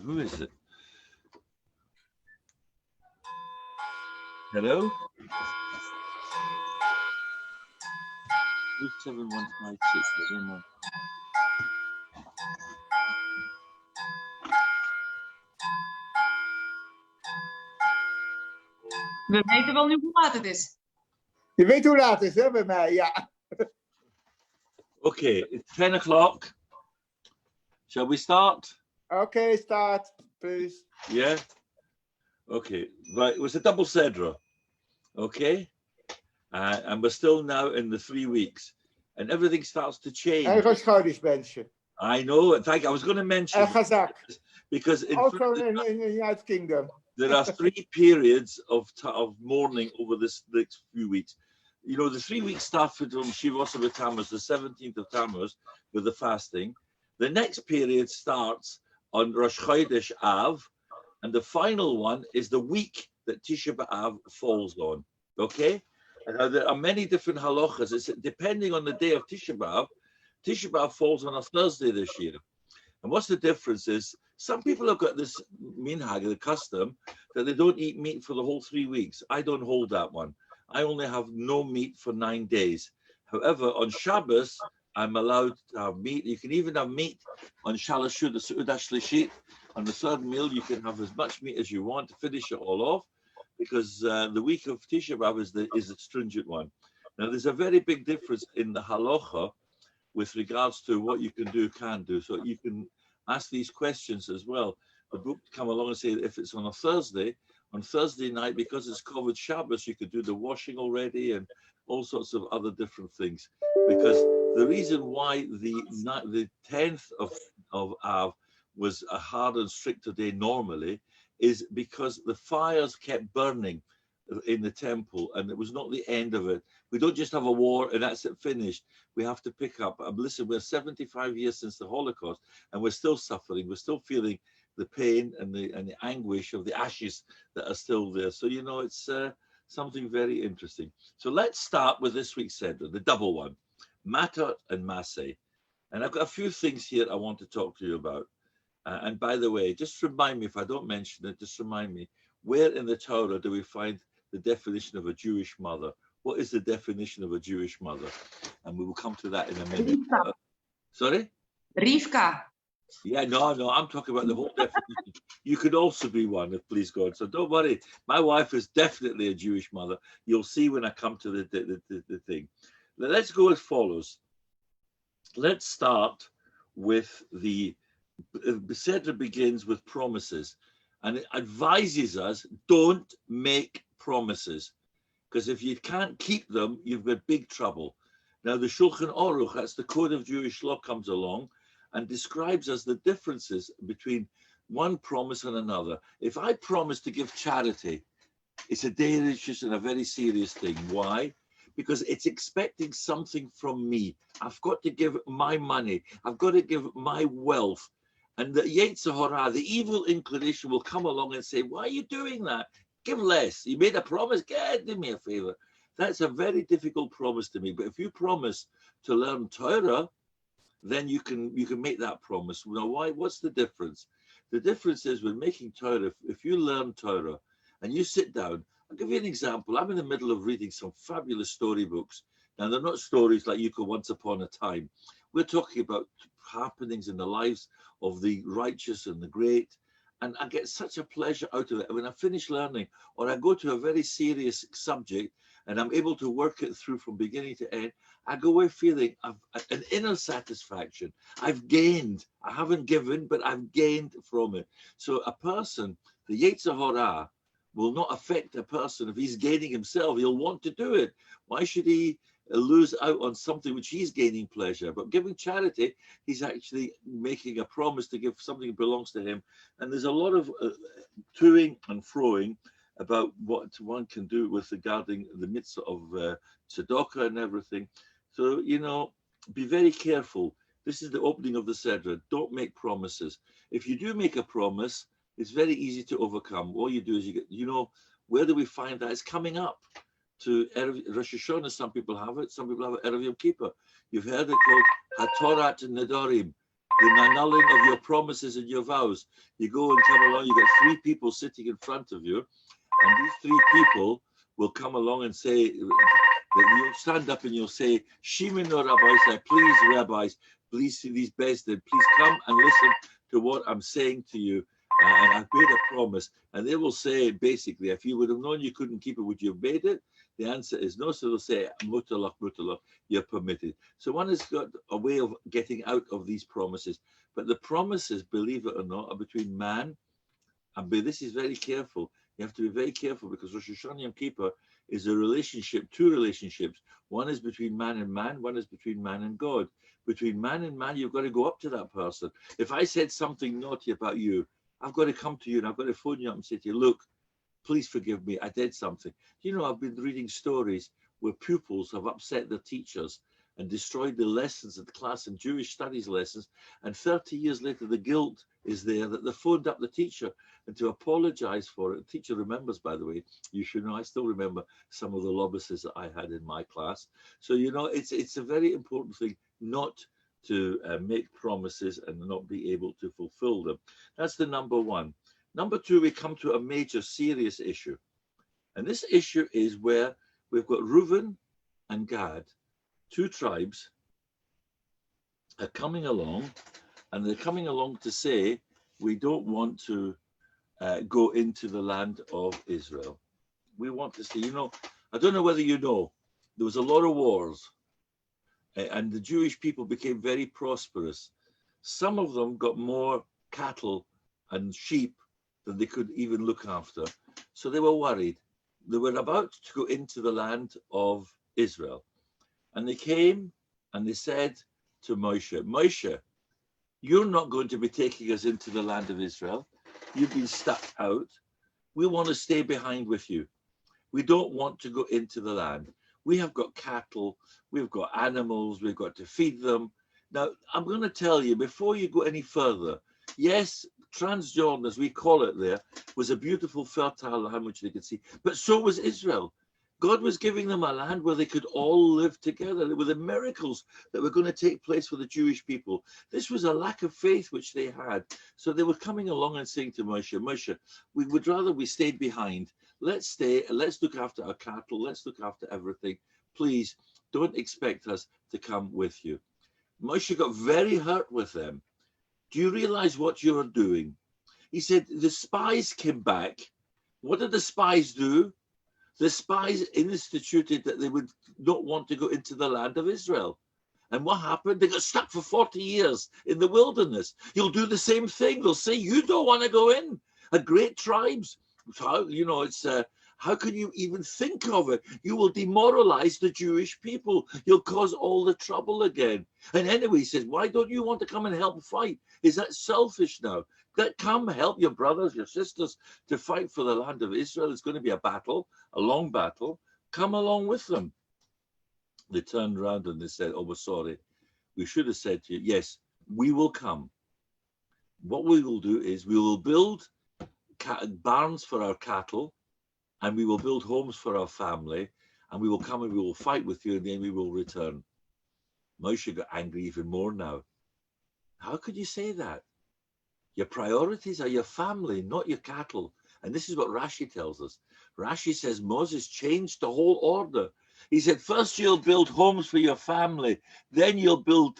Who is it? Hello? 7156, I don't know. We weten wel nu hoe laat het is. Je weet hoe laat het is, hè, bij mij, ja. Okay, it's 10 o'clock. Shall we start? Okay, start, please. Yeah? Okay, right, it was a double Sedra. Okay? And we're still now in the 3 weeks. And everything starts to change. En Rosh Chodesh, mensje. I know, in fact, I was going to mention En Chazak. because in Also in the United Kingdom. there are 3 periods of mourning over this next few weeks. You know, the 3 weeks started from Shivos of Tammuz, the 17th of Tammuz, with the fasting. The next period starts on Rosh Chodesh Av, and the final one is the week that Tisha B'Av falls on. Okay? And now there are many different halachas. It's depending on the day of Tisha B'Av. Tisha B'Av falls on a Thursday this year. And what's the difference is some people have got this minhag, the custom, that they don't eat meat for the whole 3 weeks. I don't hold that one. I only have no meat for 9 days. However, on Shabbos, I'm allowed to have meat. You can even have meat on Shalashud, the Su'udah Shlishit. On the third meal, you can have as much meat as you want to finish it all off, because the week of Tisha B'Av is the stringent one. Now, there's a very big difference in the halacha with regards to what you can do, can't do. So you can ask these questions as well. The book come along and say if it's on Thursday night, because it's covered Shabbos, you could do the washing already and all sorts of other different things. Because the reason why the 10th of Av was a hard and stricter day normally is because the fires kept burning in the temple, and it was not the end of it. We don't just have a war and that's it, finished. We have to pick up. Listen, we're 75 years since the Holocaust, and we're still suffering. We're still feeling the pain and the anguish of the ashes that are still there. So, you know, it's something very interesting. So let's start with this week's Seder, the double one, Matot and Masei. And I've got a few things here I want to talk to you about. And by the way, just remind me, if I don't mention it, just remind me, where in the Torah do we find the definition of a Jewish mother? What is the definition of a Jewish mother? And we will come to that in a minute. Sorry? Rivka. Yeah, no, I'm talking about the whole definition. You could also be one, if please God. So don't worry. My wife is definitely a Jewish mother. You'll see when I come to the thing. Let's go as follows. Let's start with the Seder begins with promises, and it advises us don't make promises, because if you can't keep them, you've got big trouble. Now the Shulchan Aruch, that's the code of Jewish law, comes along and describes us the differences between one promise and another. If I promise to give charity, it's a dangerous and a very serious thing. Why? Because it's expecting something from me. I've got to give my money. I've got to give my wealth. And the Yetzer Hara, the evil inclination, will come along and say, why are you doing that? Give less. You made a promise. Do me a favor. That's a very difficult promise to me. But if you promise to learn Torah, then you can make that promise. Now, why? What's the difference? The difference is when making Torah, if you learn Torah and you sit down, I'll give you an example. I'm in the middle of reading some fabulous storybooks. Now, they're not stories like Yucca Once Upon a Time. We're talking about happenings in the lives of the righteous and the great. And I get such a pleasure out of it. When I finish learning, or I go to a very serious subject and I'm able to work it through from beginning to end, I go away feeling an inner satisfaction. I've gained. I haven't given, but I've gained from it. So a person, the Yetzer Hara, will not affect a person. If he's gaining himself, he'll want to do it. Why should he lose out on something which he's gaining pleasure? But giving charity, he's actually making a promise to give something that belongs to him. And there's a lot of toing and froing about what one can do with regarding the mitzvah of tzedakah and everything. So, you know, be very careful. This is the opening of the Seder. Don't make promises. If you do make a promise, it's very easy to overcome. All you do is you know, where do we find that? It's coming up to Rosh Hashanah. Some people have it. Some people have it Erev Yom Kippur. You've heard it called HaTorat Nedarim. the annulling of your promises and your vows. You go and come along, you get 3 people sitting in front of you, and these 3 people will come along and say, you'll stand up and you'll say, Shimino Rabbi, please, rabbis, please see these Besdin, please come and listen to what I'm saying to you. And I've made a promise. And they will say, basically, if you would have known you couldn't keep it, would you have made it? The answer is no. So they'll say, mutalach, you're permitted. So one has got a way of getting out of these promises. But the promises, believe it or not, are between man and this is very careful. You have to be very careful because Rosh Hashanah Yom Kippur is a relationship, 2 relationships. One is between man and man, one is between man and God. Between man and man, you've got to go up to that person. If I said something naughty about you, I've got to come to you and I've got to phone you up and say to you, look, please forgive me, I did something. You know, I've been reading stories where pupils have upset their teachers and destroyed the lessons of the class and Jewish studies lessons. And 30 years later, the guilt is there that they phoned up the teacher and to apologize for it. The teacher remembers, by the way, you should know, I still remember some of the lobuses that I had in my class. So, you know, it's a very important thing not to make promises and not be able to fulfill them. That's the number 1. Number 2, we come to a major serious issue. And this issue is where we've got Reuven and Gad, 2 tribes, are coming along, and they're coming along to say, we don't want to go into the land of Israel. We want to see, you know, I don't know whether you know, there was a lot of wars, and the Jewish people became very prosperous. Some of them got more cattle and sheep than they could even look after. So they were worried. They were about to go into the land of Israel. And they came and they said to Moshe, Moshe, you're not going to be taking us into the land of Israel. You've been stuck out. We want to stay behind with you. We don't want to go into the land. We have got cattle, we've got animals, we've got to feed them. Now, I'm going to tell you, before you go any further, yes, Transjordan, as we call it there, was a beautiful, fertile land which they could see, but so was Israel. God was giving them a land where they could all live together. There were the miracles that were going to take place for the Jewish people. This was a lack of faith which they had. So they were coming along and saying to Moshe, Moshe, we would rather we stayed behind. Let's stay, let's look after our cattle, let's look after everything. Please don't expect us to come with you. Moshe got very hurt with them. Do you realize what you're doing? He said, the spies came back. What did the spies do? The spies instituted that they would not want to go into the land of Israel. And what happened? They got stuck for 40 years in the wilderness. You'll do the same thing. They'll say, you don't want to go in. A great tribes. How, you know, it's how can you even think of it? You will demoralize the Jewish people. You'll cause all the trouble again. And anyway, he says, why don't you want to come and help fight? Is that selfish now? Come help your brothers, your sisters to fight for the land of Israel. It's going to be a battle, a long battle. Come along with them. They turned around and they said, oh, we're sorry. We should have said to you, yes, we will come. What we will do is we will build barns for our cattle, and we will build homes for our family, and we will come and we will fight with you, and then we will return. Moshe got angry even more now. How could you say that? Your priorities are your family, not your cattle. And this is what Rashi tells us. Rashi says Moses changed the whole order. He said, first you'll build homes for your family, then you'll build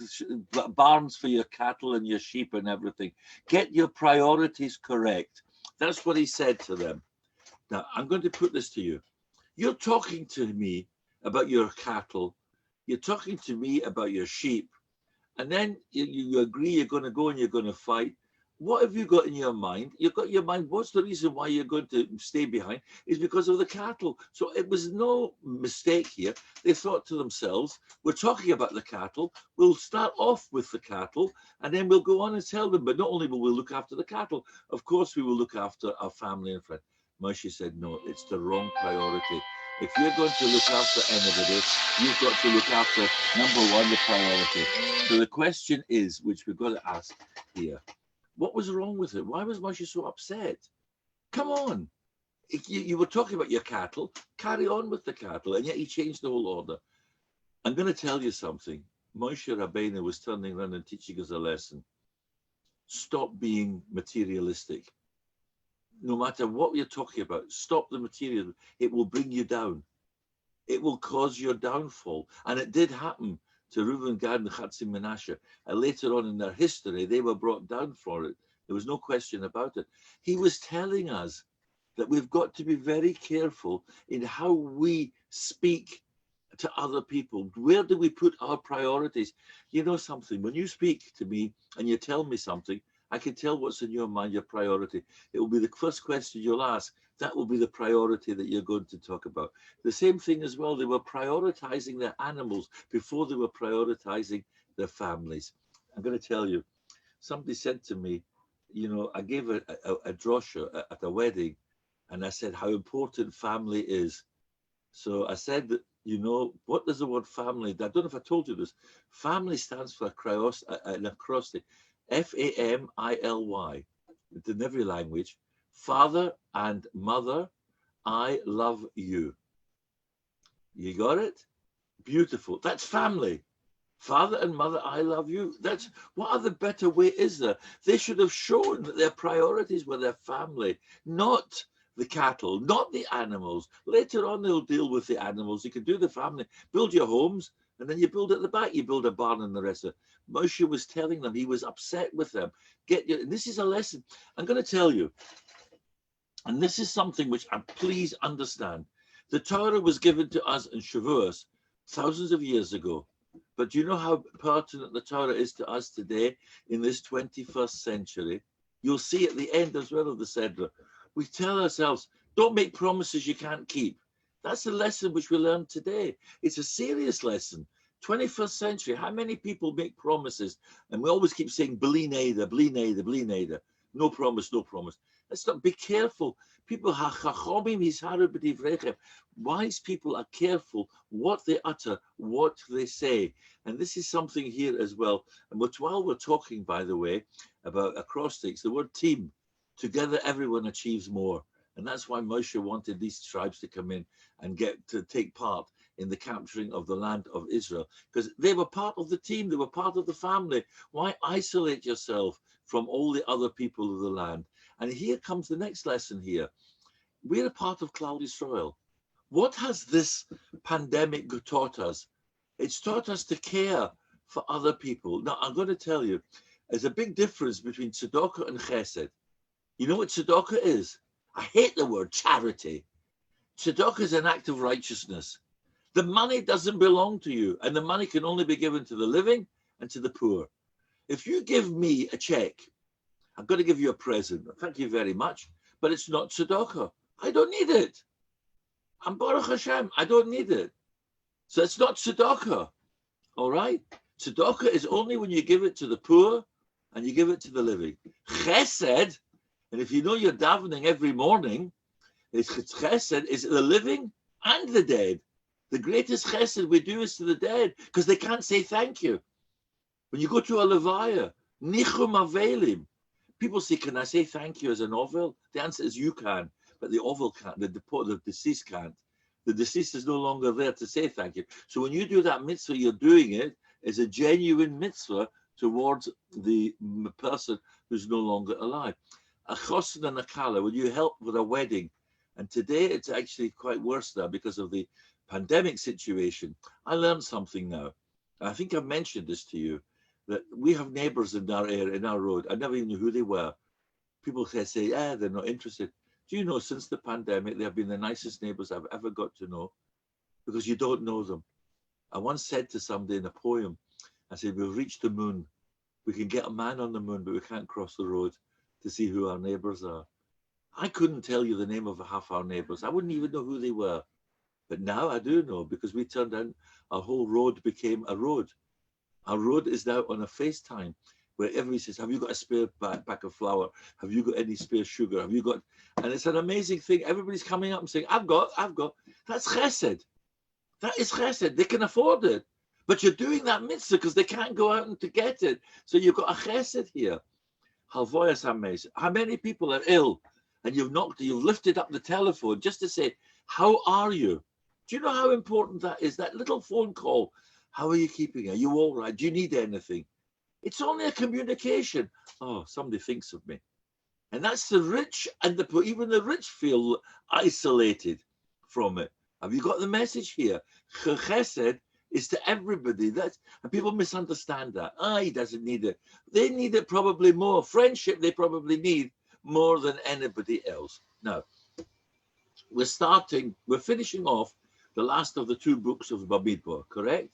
barns for your cattle and your sheep and everything. Get your priorities correct. That's what he said to them. Now, I'm going to put this to you. You're talking to me about your cattle. You're talking to me about your sheep. And then you agree you're going to go and you're going to fight. What have you got in your mind? You've got your mind, what's the reason why you're going to stay behind? Is because of the cattle. So it was no mistake here. They thought to themselves, we're talking about the cattle. We'll start off with the cattle, and then we'll go on and tell them. But not only will we look after the cattle, of course, we will look after our family and friends. Moshe said, no, it's the wrong priority. If you're going to look after anybody, you've got to look after, number one, the priority. So the question is, which we've got to ask here, what was wrong with it? Why was Moshe so upset? Come on. You were talking about your cattle. Carry on with the cattle. And yet he changed the whole order. I'm going to tell you something. Moshe Rabbeinu was turning around and teaching us a lesson. stop being materialistic. No matter what you're talking about, stop the material. It will bring you down. It will cause your downfall. And it did happen to Reuben, Gad, and Chatzi Menashe. And later on in their history, they were brought down for it. There was no question about it. He was telling us that we've got to be very careful in how we speak to other people. Where do we put our priorities? You know something, when you speak to me and you tell me something, I can tell what's in your mind, your priority. It will be the first question you'll ask. That will be the priority that you're going to talk about. The same thing as well, they were prioritizing their animals before they were prioritizing their families. I'm going to tell you, somebody said to me, you know, I gave a drosha at a wedding, and I said how important family is. So I said that, you know, what does the word family, I don't know if I told you this, family stands for an acrostic, F-A-M-I-L-Y. It's in every language. Father and mother, I love you. You got it? Beautiful. That's family. Father and mother, I love you. That's, what other better way is there? They should have shown that their priorities were their family, not the cattle, not the animals. Later on, they'll deal with the animals. You can do the family, build your homes, and then you build at the back, you build a barn and the rest of it. Moshe was telling them, he was upset with them. This is a lesson. I'm going to tell you, and this is something which I please understand. The Torah was given to us in Shavuos thousands of years ago. But do you know how pertinent the Torah is to us today in this 21st century? You'll see at the end as well of the Sedra. We tell ourselves, don't make promises you can't keep. That's the lesson which we learned today. It's a serious lesson. 21st century, how many people make promises? And we always keep saying, bli neder, bli neder, bli neder. No promise, no promise. Let's not be careful. People, wise people are careful what they utter, what they say. And this is something here as well. And while we're talking, by the way, about acrostics, the word team, together everyone achieves more. And that's why Moshe wanted these tribes to come in and get to take part in the capturing of the land of Israel, because they were part of the team, they were part of the family. Why isolate yourself from all the other people of the land? And here comes the next lesson here. We're a part of Klal Yisrael. What has this pandemic taught us? It's taught us to care for other people. Now, I'm going to tell you, there's a big difference between tzedakah and chesed. You know what tzedakah is? I hate the word charity. Tzedakah is an act of righteousness. The money doesn't belong to you, and the money can only be given to the living and to the poor. If you give me a check, I'm going to give you a present. Thank you very much, but it's not tzedakah. I don't need it. I'm Baruch Hashem. I don't need it. So it's not tzedakah. All right? Tzedakah is only when you give it to the poor and you give it to the living. Chesed, and if you know you're davening every morning, chesed is the living and the dead. The greatest chesed we do is to the dead because they can't say thank you. When you go to a levaya, nichum avelim, people say, can I say thank you as an ovel? The answer is you can, but the ovel can't, the deceased can't. The deceased is no longer there to say thank you. So when you do that mitzvah, you're doing it as a genuine mitzvah towards the person who's no longer alive. A chosin and a kala, when you help with a wedding, and today it's actually quite worse now because of the pandemic situation. I learned something now. I think I've mentioned this to you, that we have neighbors in our area, in our road. I never even knew who they were. People say, they're not interested. Do you know, since the pandemic, they have been the nicest neighbors I've ever got to know, because you don't know them. I once said to somebody in a poem, I said, we've reached the moon. We can get a man on the moon, but we can't cross the road to see who our neighbors are. I couldn't tell you the name of half our neighbors. I wouldn't even know who they were. But now I do know, because we turned out, our whole road became a road. Our road is now on a FaceTime where everybody says, have you got a spare pack of flour? Have you got any spare sugar? Have you got, and it's an amazing thing. Everybody's coming up and saying, I've got. That's chesed. That is chesed. They can afford it. But you're doing that mitzvah because they can't go out and to get it. So you've got a chesed here. Halvoyas hameis. How many people are ill? And you've lifted up the telephone just to say, how are you? Do you know how important that is? That little phone call. How are you keeping? Are you all right? Do you need anything? It's only a communication. Oh, somebody thinks of me. And that's the rich and the poor. Even the rich feel isolated from it. Have you got the message here? Chesed is to everybody. And people misunderstand that. He doesn't need it. They need it probably more. Friendship they probably need more than anybody else. Now, we're finishing off the last of the 2 books of Bamidbar, correct?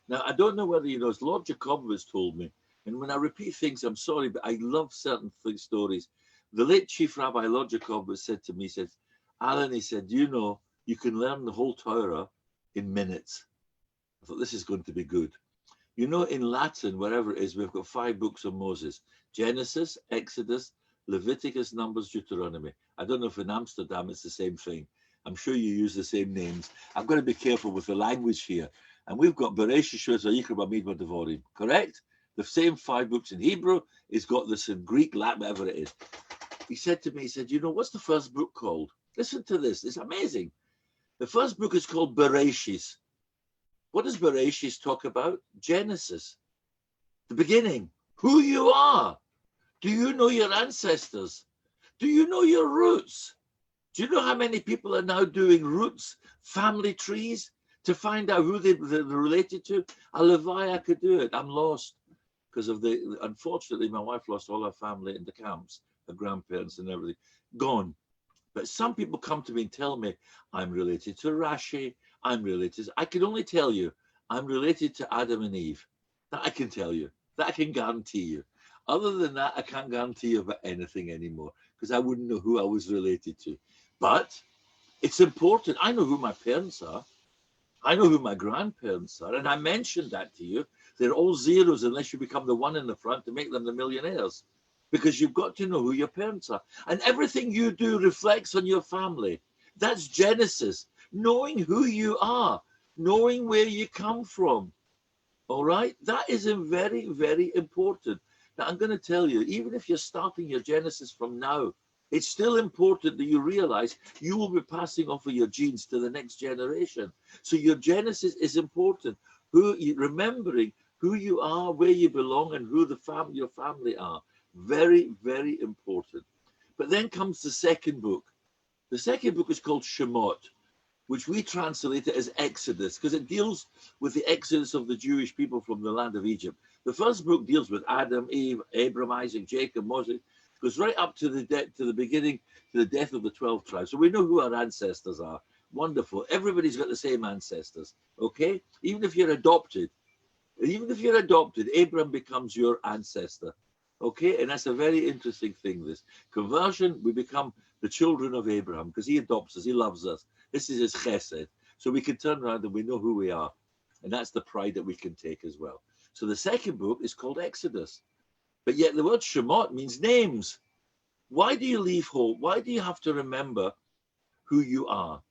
Now, I don't know whether you know, as Lord Jacobowitz told me, and when I repeat things, I'm sorry, but I love certain stories. The late Chief Rabbi Lord Jacobowitz said to me, he said, Alan, he said, you know, you can learn the whole Torah in minutes. I thought, this is going to be good. You know, in Latin, wherever it is, we've got 5 books of Moses: Genesis, Exodus, Leviticus, Numbers, Deuteronomy. I don't know if in Amsterdam it's the same thing. I'm sure you use the same names. I've got to be careful with the language here. And we've got Bereshit, Shua, Vayikra, Bamidbar, Devarim, correct? The same 5 books in Hebrew. It's got this in Greek, Latin, whatever it is. He said to me, he said, you know, what's the first book called? Listen to this. It's amazing. The first book is called Bereshit. What does Bereshit talk about? Genesis. The beginning. Who you are. Do you know your ancestors? Do you know your roots? Do you know how many people are now doing roots, family trees, to find out who they're related to? I could do it. I'm lost. Because of unfortunately, my wife lost all her family in the camps, her grandparents and everything, gone. But some people come to me and tell me, I'm related to Rashi, I can only tell you, I'm related to Adam and Eve. That I can tell you, that I can guarantee you. Other than that, I can't guarantee you about anything anymore, because I wouldn't know who I was related to. But it's important. I know who my parents are. I know who my grandparents are. And I mentioned that to you. They're all zeros unless you become the one in the front to make them the millionaires. Because you've got to know who your parents are. And everything you do reflects on your family. That's Genesis. Knowing who you are. Knowing where you come from. All right? That is very, very important. Now, I'm going to tell you, even if you're starting your Genesis from now, it's still important that you realize you will be passing off of your genes to the next generation. So your Genesis is important. Remembering who you are, where you belong, and who your family are. Very, very important. But then comes the second book. The second book is called Shemot, which we translate it as Exodus, because it deals with the exodus of the Jewish people from the land of Egypt. The first book deals with Adam, Eve, Abraham, Isaac, Jacob, Moses. Goes right up to the beginning, to the death of the 12 tribes. So we know who our ancestors are. Wonderful. Everybody's got the same ancestors. Okay? Even if you're adopted, Abraham becomes your ancestor. Okay? And that's a very interesting thing, this. Conversion, we become the children of Abraham because he adopts us, he loves us. This is his chesed. So we can turn around and we know who we are. And that's the pride that we can take as well. So the second book is called Exodus. But yet the word Shemot means names. Why do you leave home? Why do you have to remember who you are?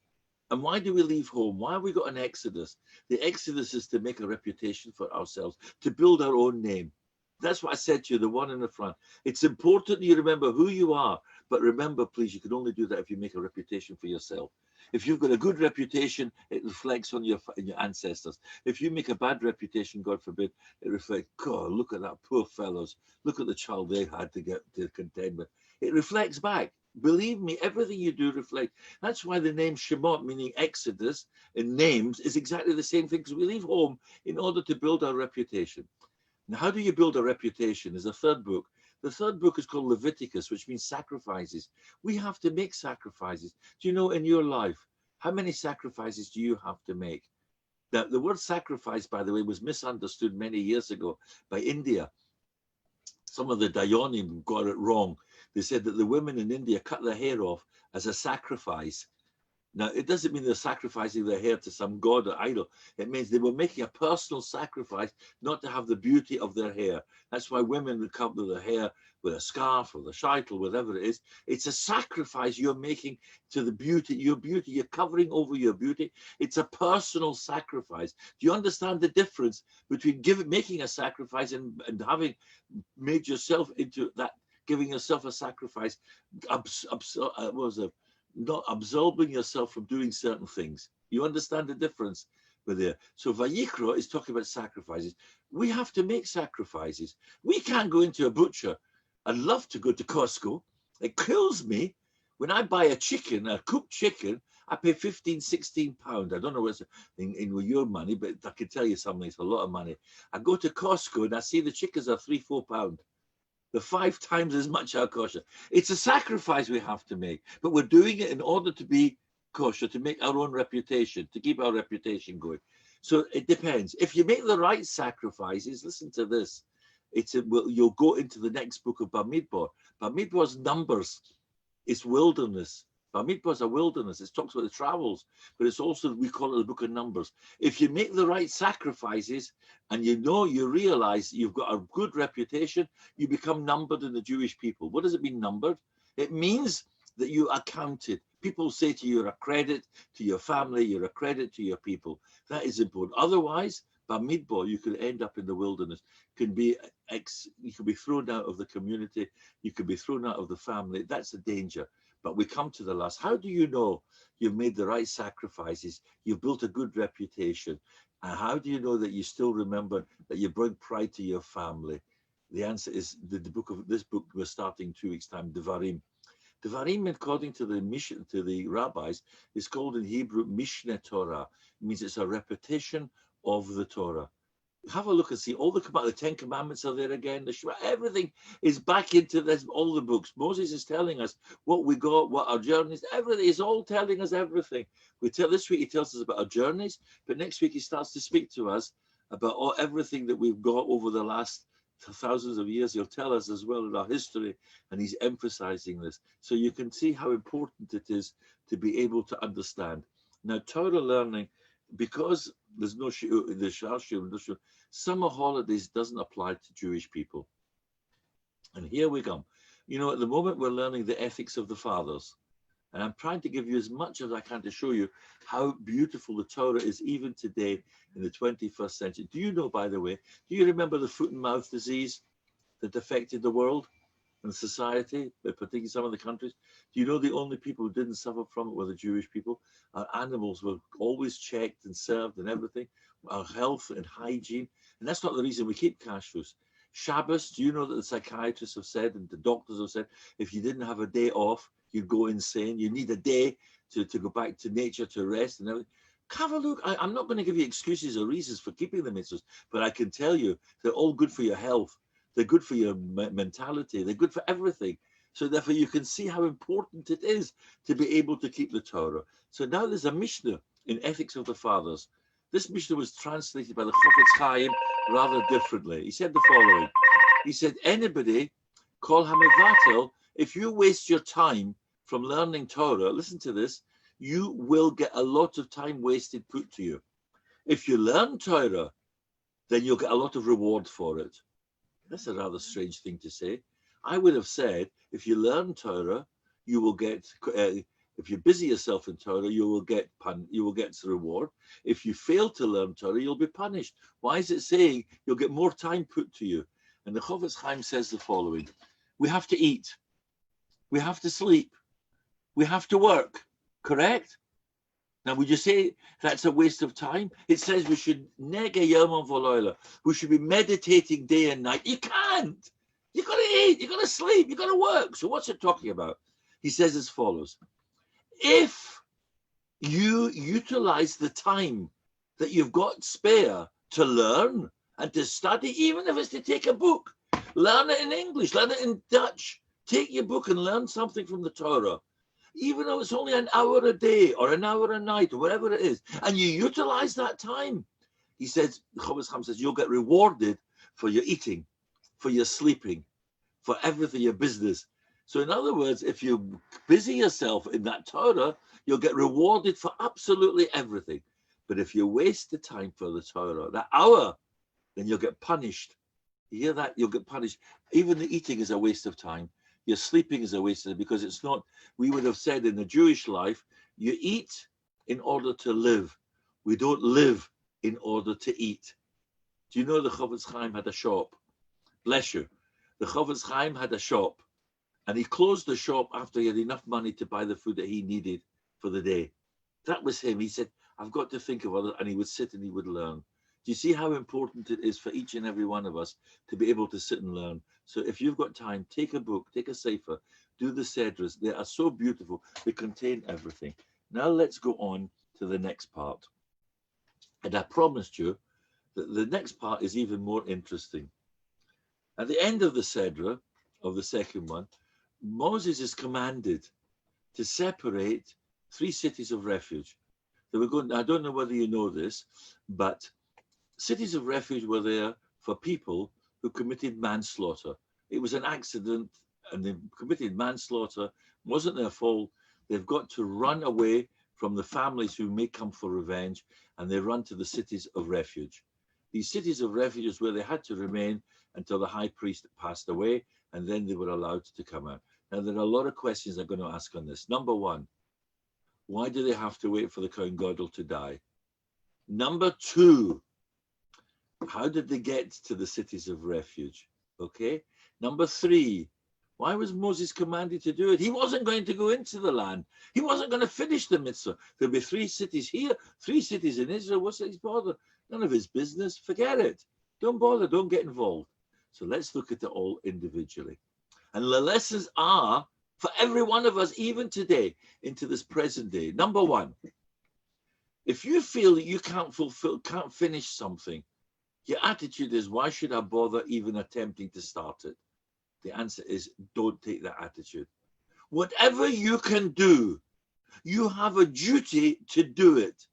And why do we leave home? Why have we got an Exodus? The Exodus is to make a reputation for ourselves, to build our own name. That's what I said to you, the one in the front. It's important that you remember who you are. But remember, please, you can only do that if you make a reputation for yourself. If you've got a good reputation, it reflects on your ancestors. If you make a bad reputation, God forbid, it reflects, God, look at that poor fellows. Look at the child they had to get to contend with. It reflects back. Believe me, everything you do reflects. That's why the name Shemot, meaning Exodus, in names, is exactly the same thing, because we leave home in order to build our reputation. Now, how do you build a reputation? There's a third book. The third book is called Leviticus, which means sacrifices. We have to make sacrifices. Do you know in your life, how many sacrifices do you have to make? Now, the word sacrifice, by the way, was misunderstood many years ago by India. Some of the Dayanim got it wrong. They said that the women in India cut their hair off as a sacrifice. Now, it doesn't mean they're sacrificing their hair to some god or idol. It means they were making a personal sacrifice not to have the beauty of their hair. That's why women would cover their hair with a scarf or the shaitel, whatever it is. It's a sacrifice you're making to the beauty, your beauty. You're covering over your beauty. It's a personal sacrifice. Do you understand the difference between making a sacrifice and having made yourself into that, giving yourself a sacrifice, not absolving yourself from doing certain things? You understand the difference? We're there. So Vayikra is talking about sacrifices. We have to make sacrifices. We can't go into a butcher. I'd love to go to Costco. It kills me when I buy a chicken, a cooked chicken. I pay 15, 16 pounds. I don't know what's in your money, but I can tell you something. It's a lot of money. I go to Costco and I see the chickens are 3, 4 pounds. They're 5 times as much our kosher. It's a sacrifice we have to make, but we're doing it in order to be kosher, to make our own reputation, to keep our reputation going. So it depends. If you make the right sacrifices, listen to this. You'll go into the next book of Bamidbar. Bamidbar's numbers. It's wilderness. Bamidbar is a wilderness. It talks about the travels, but it's also, we call it the book of Numbers. If you make the right sacrifices and you realize you've got a good reputation, you become numbered in the Jewish people. What does it mean, numbered? It means that you are counted. People say to you, you're a credit to your family, you're a credit to your people. That is important. Otherwise, Bamidbar, you could end up in the wilderness. You could be thrown out of the community. You could be thrown out of the family. That's the danger. But we come to the last. How do you know you've made the right sacrifices? You've built a good reputation. And how do you know that you still remember that you bring pride to your family? The answer is this book we're starting 2 weeks' time, Devarim. Devarim, according to the rabbis, is called in Hebrew Mishneh Torah. It means it's a repetition of the Torah. Have a look and see all the 10 Commandments are there again. The Shema, everything is back into this. All the books. Moses is telling us what we got, what our journeys. Everything is all telling us everything. This week he tells us about our journeys, but next week he starts to speak to us about everything that we've got over the last thousands of years. He'll tell us as well in our history, and he's emphasizing this. So you can see how important it is to be able to understand. Now, Torah learning, because there's no summer holidays doesn't apply to Jewish people. And here we come. At the moment we're learning the ethics of the fathers. And I'm trying to give you as much as I can to show you how beautiful the Torah is even today in the 21st century. Do you know, by the way, do you remember the foot and mouth disease that affected the world and society, particularly some of the countries? Do you know the only people who didn't suffer from it were the Jewish people? Our animals were always checked and served and everything. Our health and hygiene. And that's not the reason we keep kashrus. Shabbos, do you know that the psychiatrists have said and the doctors have said, if you didn't have a day off, you'd go insane. You need a day to go back to nature, to rest and everything. Have a look. I'm not going to give you excuses or reasons for keeping the mitzvahs, but I can tell you they're all good for your health. They're good for your mentality. They're good for everything. So therefore, you can see how important it is to be able to keep the Torah. So now there's a Mishnah in Ethics of the Fathers. This Mishnah was translated by the Chofetz Chaim rather differently. He said the following. He said, anybody, kol hamivatel, if you waste your time from learning Torah, listen to this, you will get a lot of time wasted put to you. If you learn Torah, then you'll get a lot of reward for it. That's a rather strange thing to say. I would have said, if you learn Torah, you will get, if you busy yourself in Torah, you will get reward. If you fail to learn Torah, you'll be punished. Why is it saying you'll get more time put to you? And the Chofetz Chaim says the following. We have to eat. We have to sleep. We have to work. Correct? Now, would you say that's a waste of time? It says we should nega yomam v'loila. We should be meditating day and night. You can't. You've got to eat. You've got to sleep. You've got to work. So what's it talking about? He says as follows. If you utilize the time that you've got spare to learn and to study, even if it's to take a book, learn it in English, learn it in Dutch, take your book and learn something from the Torah. Even though it's only an hour a day or an hour a night or whatever it is, and you utilize that time, he says, Chofetz Chaim says, you'll get rewarded for your eating, for your sleeping, for everything, your business. So in other words, if you busy yourself in that Torah, you'll get rewarded for absolutely everything. But if you waste the time for the Torah, that hour, then you'll get punished. You hear that? You'll get punished. Even the eating is a waste of time. Your sleeping is a waste of time because it's not, we would have said in the Jewish life, you eat in order to live. We don't live in order to eat. Do you know the Chofetz Chaim had a shop? Bless you. The Chofetz Chaim had a shop and he closed the shop after he had enough money to buy the food that he needed for the day. That was him. He said, I've got to think of others, and he would sit and he would learn. Do you see how important it is for each and every one of us to be able to sit and learn? So if you've got time, take a book, take a sefer, do the sedras. They are so beautiful. They contain everything. Now let's go on to the next part. And I promised you that the next part is even more interesting. At the end of the sedra, of the second one, Moses is commanded to separate 3 cities of refuge. So we're going, I don't know whether you know this, but cities of refuge were there for people who committed manslaughter. It was an accident and they committed manslaughter. It wasn't their fault. They've got to run away from the families who may come for revenge, and they run to the cities of refuge. These cities of refuge is where they had to remain until the high priest passed away, and then they were allowed to come out. Now, there are a lot of questions I'm going to ask on this. Number one, why do they have to wait for the Kohen Gadol to die? Number two, how did they get to the cities of refuge? Okay. Number three, why was Moses commanded to do it? He wasn't going to go into the land. He wasn't going to finish the mitzvah. There'll be 3 cities here, 3 cities in Israel. What's his bother? None of his business. Forget it. Don't bother. Don't get involved. So let's look at it all individually. And the lessons are for every one of us, even today, into this present day. Number one, if you feel that you can't finish something, your attitude is, why should I bother even attempting to start it? The answer is, don't take that attitude. Whatever you can do, you have a duty to do it,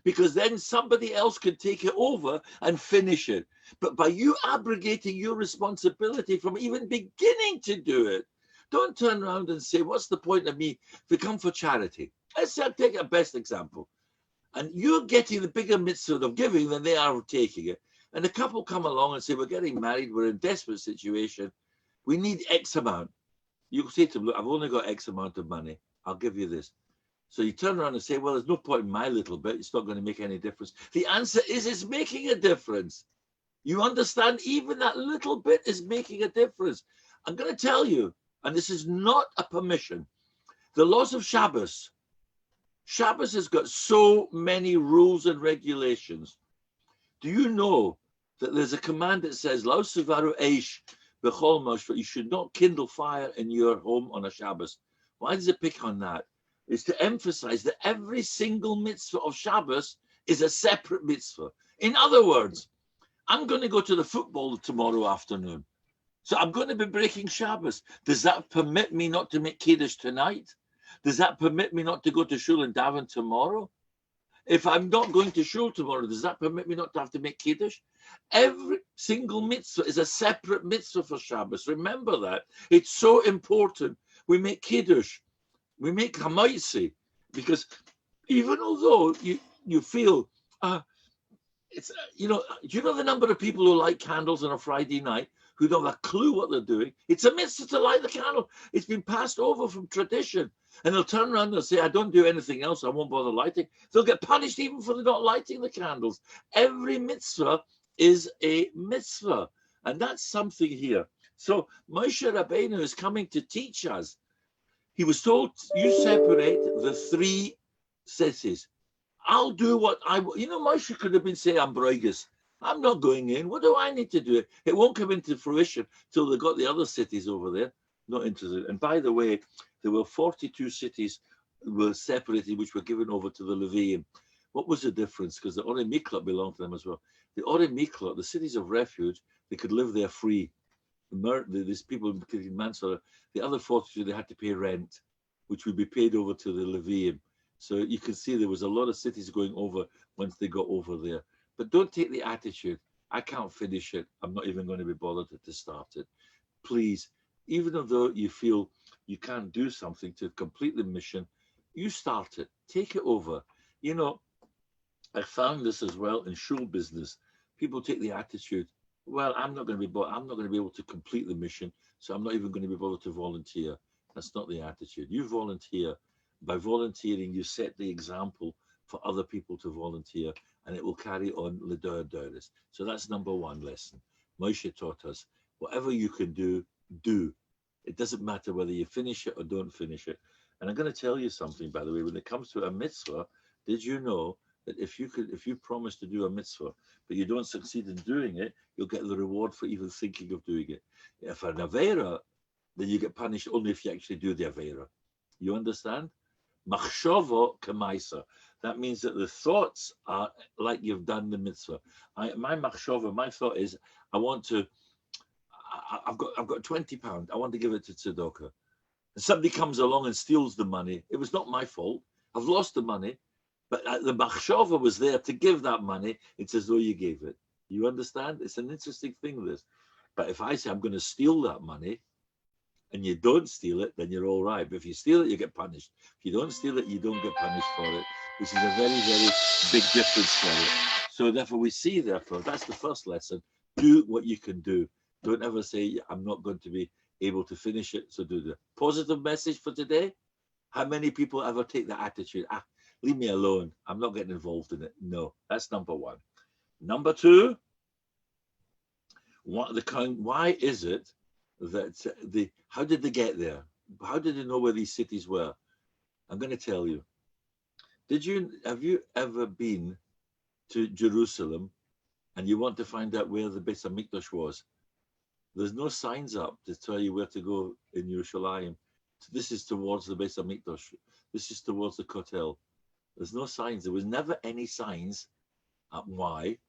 because then somebody else can take it over and finish it. But by you abrogating your responsibility from even beginning to do it, don't turn around and say, what's the point of me if we come for charity? Let's take a best example. And you're getting the bigger mitzvah of giving than they are taking it. And a couple come along and say, we're getting married, we're in a desperate situation, we need X amount. You say to them, look, I've only got X amount of money, I'll give you this. So you turn around and say, well, there's no point in my little bit, it's not going to make any difference. The answer is, it's making a difference. You understand, even that little bit is making a difference. I'm going to tell you, and this is not a permission, the laws of Shabbos. Shabbos has got so many rules and regulations. Do you know that there's a command that says, "Lo suvaru eish b'chol moshe," you should not kindle fire in your home on a Shabbos? Why does it pick on that? It's to emphasize that every single mitzvah of Shabbos is a separate mitzvah. In other words, I'm going to go to the football tomorrow afternoon, so I'm going to be breaking Shabbos. Does that permit me not to make Kiddush tonight? Does that permit me not to go to shul and daven tomorrow? If I'm not going to shul tomorrow, does that permit me not to have to make Kiddush? Every single mitzvah is a separate mitzvah for Shabbos. Remember that. It's so important. We make Kiddush. We make Hamaisi. Because even although you feel, it's, you know, do you know the number of people who light candles on a Friday night who don't have a clue what they're doing? It's a mitzvah to light the candle. It's been passed over from tradition. And they'll turn around and they'll say, I don't do anything else, I won't bother lighting. They'll get punished even for not lighting the candles. Every mitzvah is a mitzvah. And that's something here. So Moshe Rabbeinu is coming to teach us. He was told, you separate the 3 cities. I'll do what I want. You know, Moshe could have been saying, I'm Broigus. I'm not going in. What do I need to do? It won't come into fruition till they've got the other cities over there. Not interested. And by the way, there were 42 cities were separated, which were given over to the Leviim. What was the difference? Because the Orei Miklot belonged to them as well. The Orei Miklot, the cities of refuge, they could live there free. These people committing manslaughter. The other 42, they had to pay rent, which would be paid over to the Leviim. So you can see there was a lot of cities going over once they got over there. But don't take the attitude, I can't finish it, I'm not even going to be bothered to start it. Please, even though you feel you can't do something to complete the mission, you start it, take it over. You know, I found this as well in shul business. People take the attitude, well, I'm not going to be able to complete the mission, so I'm not even going to be able to volunteer. That's not the attitude. You volunteer. By volunteering, you set the example for other people to volunteer, and it will carry on l'dor doris. So that's number 1 lesson. Moshe taught us, whatever you can do, do. It doesn't matter whether you finish it or don't finish it. And I'm going to tell you something, by the way, when it comes to a mitzvah, did you know that if you promise to do a mitzvah, but you don't succeed in doing it, you'll get the reward for even thinking of doing it. If an avera, then you get punished only if you actually do the avera. You understand? Machshava kamaisa. That means that the thoughts are like you've done the mitzvah. My machshava, my thought is, I've got £20. I want to give it to tzedakah. And somebody comes along and steals the money. It was not my fault. I've lost the money, but the machshava was there to give that money. It's as though you gave it. You understand? It's an interesting thing, this. But if I say I'm going to steal that money, and you don't steal it, then you're all right. But if you steal it, you get punished. If you don't steal it, you don't get punished for it, which is a very, very big difference for it. So therefore, we see, therefore, that's the first lesson. Do what you can do. Don't ever say, I'm not going to be able to finish it, so do the positive message for today. How many people ever take the attitude, leave me alone, I'm not getting involved in it? No, that's number one. Number two, why is it that how did they get there? How did they know where these cities were? I'm going to tell you. Have you ever been to Jerusalem and you want to find out where the Beis HaMikdash was? There's no signs up to tell you where to go in Yerushalayim. This is towards the Beis HaMikdash. This is towards the Kotel. There's no signs. There was never any signs. Why?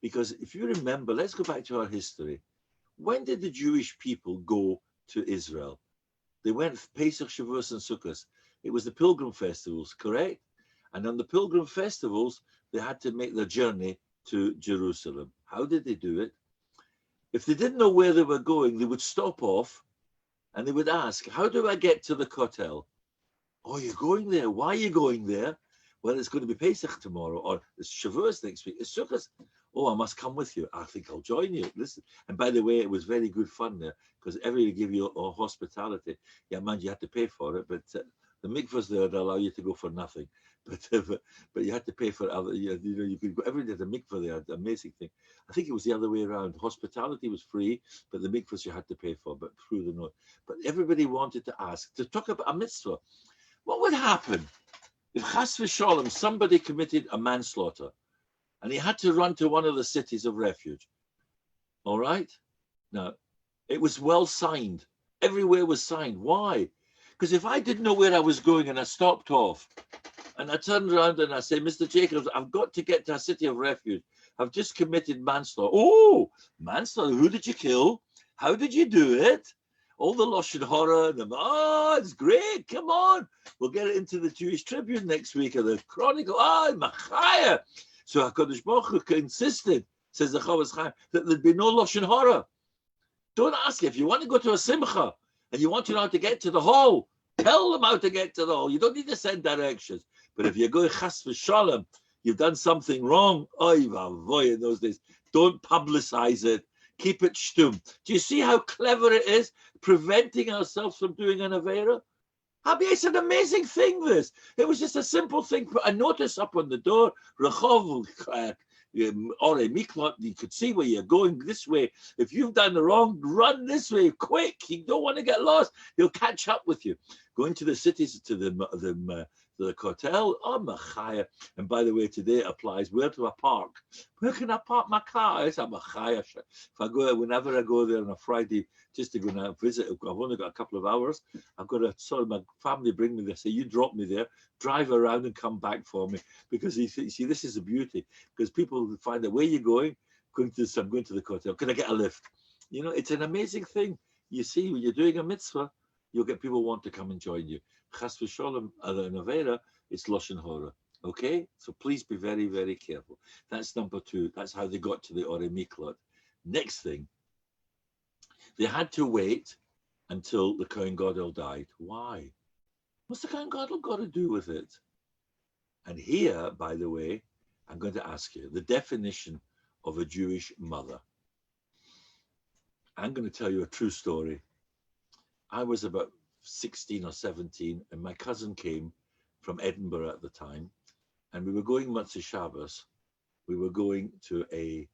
Because if you remember, let's go back to our history. When did the Jewish people go to Israel? They went Pesach, Shavuos, and Sukkot. It was the pilgrim festivals, correct? And on the pilgrim festivals, they had to make the journey to Jerusalem. How did they do it? If they didn't know where they were going, they would stop off and they would ask, how do I get to the Kotel? Oh, you're going there. Why are you going there? Well, it's going to be Pesach tomorrow, or it's Shavuos next week. It's Sukkot. Oh, I must come with you. I think I'll join you. Listen. And by the way, it was very good fun there because everybody give you a hospitality. Yeah, man, you had to pay for it, but the mikvahs there that allow you to go for nothing. But you had to pay for other. You could go every day to mikvah there. The amazing thing. I think it was the other way around. Hospitality was free, but the mikvahs you had to pay for. But through the note. But everybody wanted to ask to talk about a mitzvah. What would happen if chas v'sholem somebody committed a manslaughter? And he had to run to one of the cities of refuge. All right? Now, it was well signed. Everywhere was signed. Why? Because if I didn't know where I was going and I stopped off and I turned around and I say, Mr. Jacobs, I've got to get to a city of refuge. I've just committed manslaughter. Oh, manslaughter. Who did you kill? How did you do it? All the Lashon Hara and it's great. Come on. We'll get it into the Jewish Tribune next week or the Chronicle. Machaya. So HaKadosh Baruch Hu insisted, says the Chavetz Chaim, that there'd be no Lashon Hara. Don't ask if you want to go to a simcha and you want to know how to get to the hall, tell them how to get to the hall. You don't need to send directions. But if you're going chas v'shalom, you've done something wrong, oy vavoy in those days, don't publicize it. Keep it shtum. Do you see how clever it is, preventing ourselves from doing an avera? It's an amazing thing, this. It was just a simple thing. Put a notice up on the door, Rechov, Ore Miklot, you could see where you're going this way. If you've done the wrong, run this way, quick. You don't want to get lost. He'll catch up with you. Going to the cities, to the Kotel, Machaya. And by the way, today it applies. Where to I park? Where can I park my car? It's a Machaya. Whenever I go there on a Friday, just to go and visit, I've only got a couple of hours. I've got to my family bring me there. Say, you drop me there, drive around and come back for me. Because you see, this is the beauty. Because people find out where you're going. I'm going to the Kotel. Can I get a lift? It's an amazing thing. You see, when you're doing a mitzvah, you'll get people want to come and join you. Chas v'sholem, an avera, it's Lashon Hara. Okay? So please be very, very careful. That's number two. That's how they got to the Ore Miklot. Next thing, they had to wait until the Kohen Gadol died. Why? What's the Kohen Gadol got to do with it? And here, by the way, I'm going to ask you the definition of a Jewish mother. I'm going to tell you a true story. I was about 16 or 17, and my cousin came from Edinburgh at the time, and we were going Motzei Shabbos. We were going to a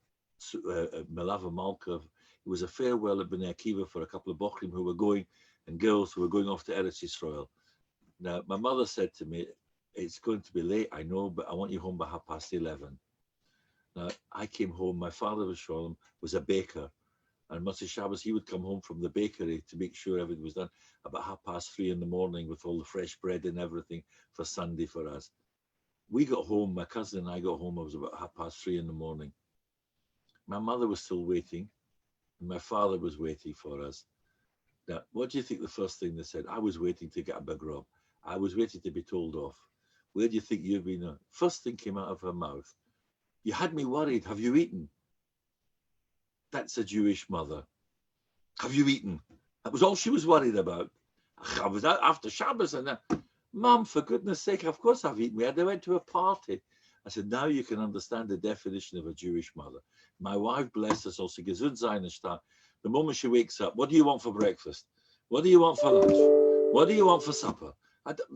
Melava Malka. It was a farewell at Bnei Akiva for a couple of Bochrim who were going, and girls who were going off to Eretz Yisrael. Now, my mother said to me, it's going to be late, I know, but I want you home by 11:30. Now, I came home, my father was a baker, and Motzei Shabbos, he would come home from the bakery to make sure everything was done about 3:30 in the morning with all the fresh bread and everything for Sunday for us. We got home, my cousin and I got home, it was about 3:30 in the morning. My mother was still waiting, and my father was waiting for us. Now, what do you think the first thing they said? I was waiting to get a big rob. I was waiting to be told off. Where do you think you've been? First thing came out of her mouth. You had me worried. Have you eaten? That's a Jewish mother. Have you eaten? That was all she was worried about. I was out after Shabbos and Mom, for goodness sake, of course I've eaten. I went to a party. I said, now you can understand the definition of a Jewish mother. My wife, bless us, also gesund sein and stark. The moment she wakes up, what do you want for breakfast? What do you want for lunch? What do you want for supper?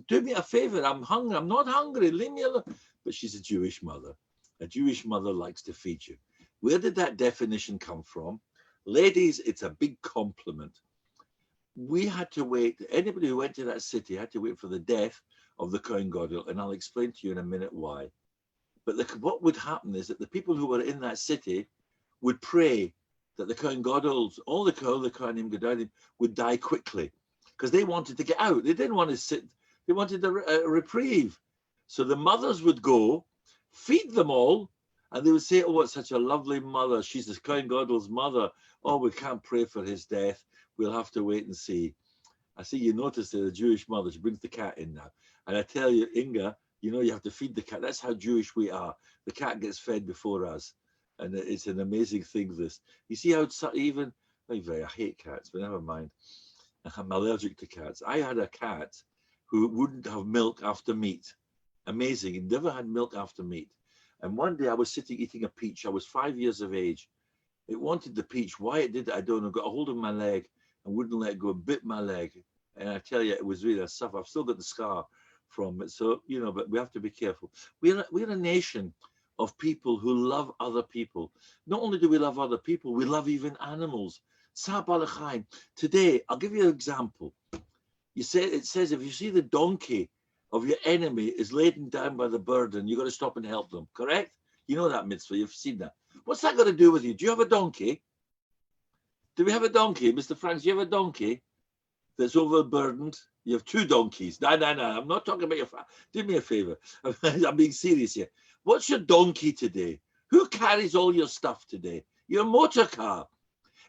Do me a favor. I'm hungry. I'm not hungry. Leave me alone. But she's a Jewish mother. A Jewish mother likes to feed you. Where did that definition come from? Ladies, it's a big compliment. We had to wait. Anybody who went to that city had to wait for the death of the Kohen Gadol, and I'll explain to you in a minute why. But what would happen is that the people who were in that city would pray that the Kohen Gadols, all the Kohanim Gedolim, would die quickly because they wanted to get out. They didn't want to sit. They wanted a reprieve. So the mothers would go, feed them all, and they would say, oh, it's such a lovely mother. She's the Kohen Gadol's mother. Oh, we can't pray for his death. We'll have to wait and see. I see you notice that the Jewish mother, she brings the cat in now. And I tell you, Inga, you know, you have to feed the cat. That's how Jewish we are. The cat gets fed before us. And it's an amazing thing, this. You see how it's even, I hate cats, but never mind. I'm allergic to cats. I had a cat who wouldn't have milk after meat. Amazing. He never had milk after meat. And one day I was sitting eating a peach. I was 5 years of age. It wanted the peach. Why it did it, I don't know. Got a hold of my leg and wouldn't let go, bit my leg. And I tell you, it was really a suffer. I've still got the scar from it. So, you know, but we have to be careful. We're a nation of people who love other people. Not only do we love other people, we love even animals. Today, I'll give you an example. It says if you see the donkey of your enemy is laden down by the burden, you've got to stop and help them, correct? You know that mitzvah, you've seen that. What's that got to do with you? Do you have a donkey? Do we have a donkey? Mr. Franks, do you have a donkey that's overburdened? You have two donkeys. No, I'm not talking about your do me a favor. I'm being serious here. What's your donkey today? Who carries all your stuff today? Your motor car.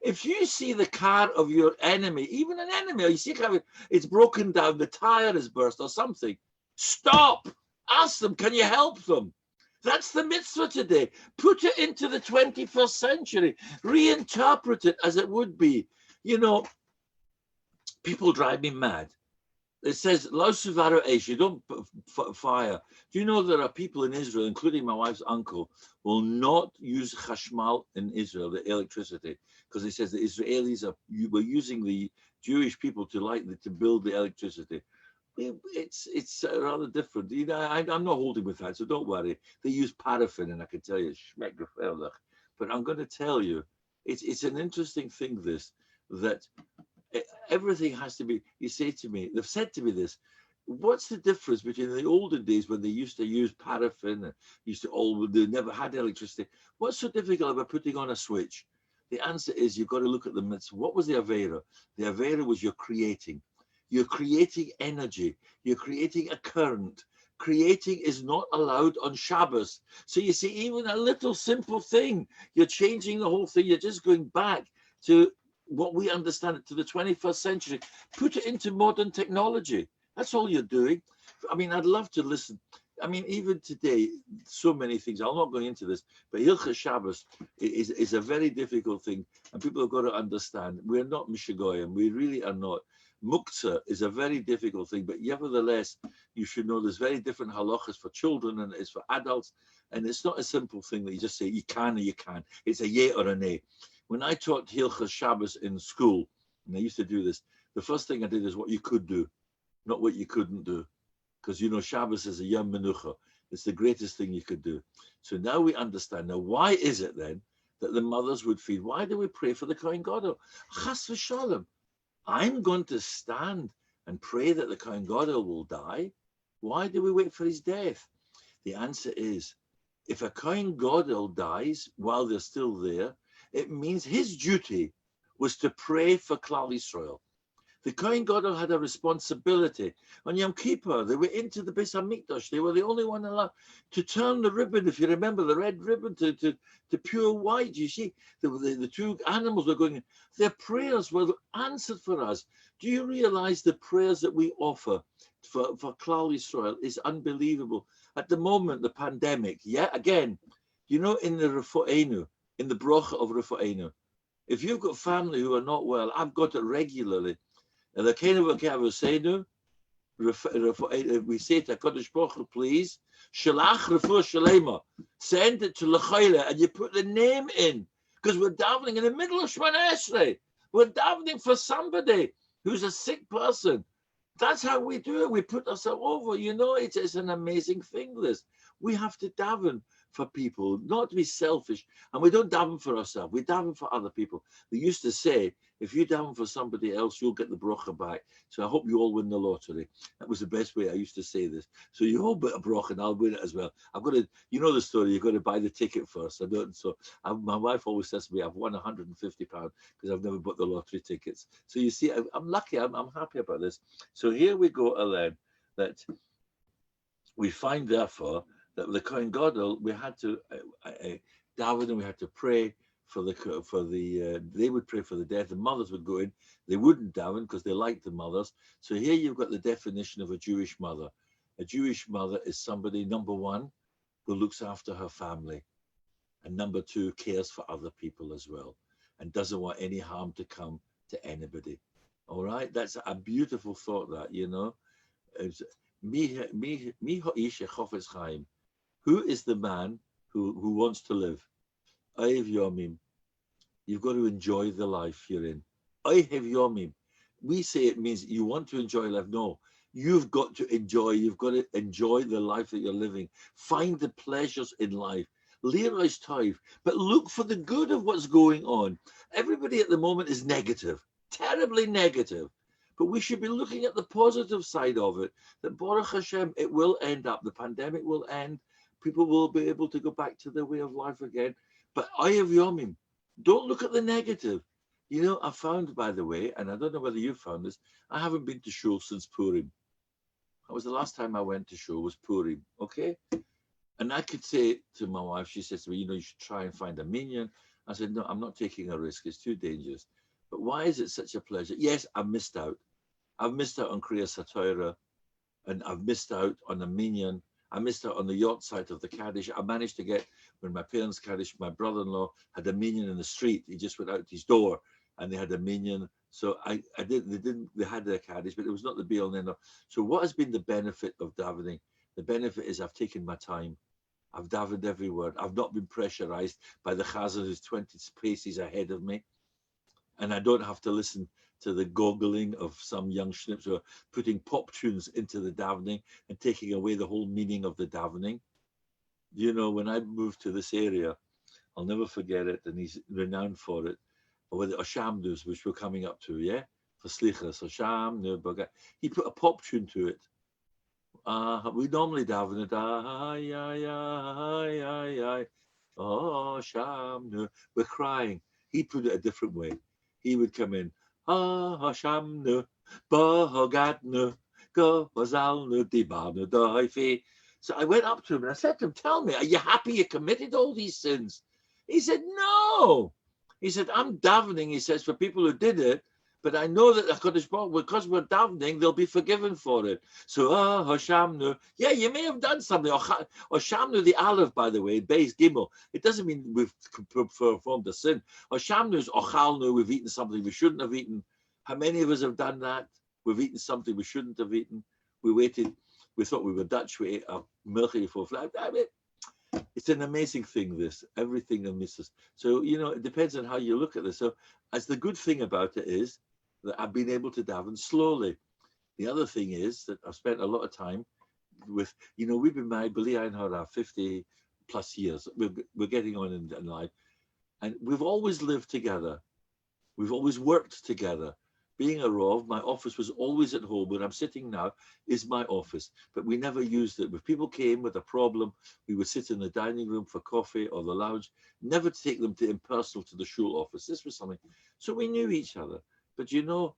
If you see the car of your enemy, even an enemy, or you see it's broken down, the tire is burst or something, stop. Ask them, can you help them? That's the mitzvah today. Put it into the 21st century. Reinterpret it as it would be. You know, people drive me mad. It says, Lo suvaro eish, you don't fire. Do you know there are people in Israel, including my wife's uncle, will not use chashmal in Israel, the electricity, because he says the Israelis were using the Jewish people to build the electricity. It's rather different. You know, I'm not holding with that, so don't worry. They use paraffin, and I can tell you, but I'm going to tell you, it's an interesting thing, this, that everything has to be, you say to me, they've said to me this, what's the difference between the olden days when they used to use paraffin and they never had electricity? What's so difficult about putting on a switch? The answer is you've got to look at the mitzvah. What was the Avera? The Avera was you're creating energy. You're creating a current. Creating is not allowed on Shabbos. So you see, even a little simple thing, you're changing the whole thing. You're just going back to what we understand it, to the 21st century. Put it into modern technology. That's all you're doing. I mean, I'd love to listen. I mean, even today, so many things. I'm not going into this, but Hilchas Shabbos is a very difficult thing, and people have got to understand. We're not Mishagoyim. We really are not. Muktzah is a very difficult thing, but nevertheless, you should know there's very different halachas for children and it's for adults, and it's not a simple thing that you just say you can or you can't. It's a yay or a nay. When I taught Hilchas Shabbos in school, and I used to do this, the first thing I did is what you could do, not what you couldn't do. Because, you know, Shabbos is a Yom Menucha. It's the greatest thing you could do. So now we understand. Now, why is it then that the mothers would feed? Why do we pray for the Kohen Gadol? Chas v'shalom. I'm going to stand and pray that the Kohen Gadol will die. Why do we wait for his death? The answer is, if a Kohen Gadol dies while they're still there, it means his duty was to pray for Klal Yisrael. The Kohen Gadol had a responsibility. On Yom Kippur, they were into the Beis HaMikdash. They were the only one allowed to turn the ribbon, if you remember, the red ribbon to pure white. You see, the two animals were going, their prayers were answered for us. Do you realize the prayers that we offer for Klal Yisrael is unbelievable? At the moment, the pandemic, again, in the Refu'enu, in the Brocha of Refu'enu, if you've got family who are not well, I've got it regularly. And we say to HaKadosh Baruch Hu, please, Shalach Refuah Shalema, send it to L'chayla, and you put the name in, because we're davening in the middle of Shemona Esrei. We're davening for somebody who's a sick person. That's how we do it. We put ourselves over. It's an amazing thing, this. We have to daven for people, not to be selfish. And we don't daven for ourselves. We daven for other people. They used to say, if you daven for somebody else, you'll get the bracha back. So I hope you all win the lottery. That was the best way I used to say this. So you all get a bracha and I'll win it as well. I've got to, the story, you've got to buy the ticket first. I don't. So my wife always says to me, I've won £150 because I've never bought the lottery tickets. So you see, I'm lucky. I'm happy about this. So here we go, Alain, that we find, therefore, that the Kohen Gadol, we had to daven and we had to pray they would pray for the dead. The mothers would go in. They wouldn't daven because they liked the mothers. So here you've got the definition of a Jewish mother. A Jewish mother is somebody, number one, who looks after her family, and number two, cares for other people as well, and doesn't want any harm to come to anybody. All right, that's a beautiful thought. That who is the man who wants to live? Ohev Yomim. You've got to enjoy the life you're in. Ohev Yomim. We say it means you want to enjoy life. No, you've got to enjoy. You've got to enjoy the life that you're living. Find the pleasures in life. Leroy's Toiv. But look for the good of what's going on. Everybody at the moment is negative, terribly negative. But we should be looking at the positive side of it. That Baruch Hashem, it will end up. The pandemic will end. People will be able to go back to their way of life again. But Ohev Yomim, don't look at the negative. I found, by the way, and I don't know whether you found this, I haven't been to shul since Purim. That was the last time I went to shul, was Purim, okay? And I could say to my wife, she says to me, you should try and find a minyan. I said, no, I'm not taking a risk. It's too dangerous. But why is it such a pleasure? Yes, I missed out. I've missed out on Kriyas HaTorah, and I've missed out on a minyan. I missed out on the yacht site of the Kaddish. I managed to get, when my parents' Kaddish, my brother-in-law had a minyan in the street. He just went out his door and they had a minyan. So they had their Kaddish, but it was not the be all and end all. So what has been the benefit of davening? The benefit is I've taken my time. I've davened every word. I've not been pressurized by the chazan who's 20 paces ahead of me. And I don't have to listen to the goggling of some young schnips who are putting pop tunes into the davening and taking away the whole meaning of the davening. When I moved to this area, I'll never forget it, and he's renowned for it, or the Oshamnus, which we're coming up to, for Slichas, Osham, he put a pop tune to it. We normally daven it, oh, Shamnu. We're crying. He put it a different way. He would come in, Shamnu, Bohogadnu, Go Wazalnu, Dibanu, Doifi. So I went up to him and I said to him, tell me, are you happy you committed all these sins? He said, no. He said, I'm davening, he says, for people who did it, but I know that because we're davening, they'll be forgiven for it. So, Hoshamnu, you may have done something. Hoshamnu, the Aleph, by the way, Beis Gimel, it doesn't mean we've performed a sin. Hoshamnu is Ochalnu, we've eaten something we shouldn't have eaten. How many of us have done that? We've eaten something we shouldn't have eaten. We waited, we thought we were Dutch, we ate a milky for flat. I mean, it's an amazing thing, this, everything that misses. So, it depends on how you look at this. So, as the good thing about it is, that I've been able to daven slowly. The other thing is that I've spent a lot of time with, we've been married, Bali and Hara, 50 plus years. We're getting on in life. And we've always lived together. We've always worked together. Being a Rov, my office was always at home. Where I'm sitting now is my office, but we never used it. If people came with a problem, we would sit in the dining room for coffee or the lounge, never to take them to impersonal to the shul office. This was something. So we knew each other. But you know,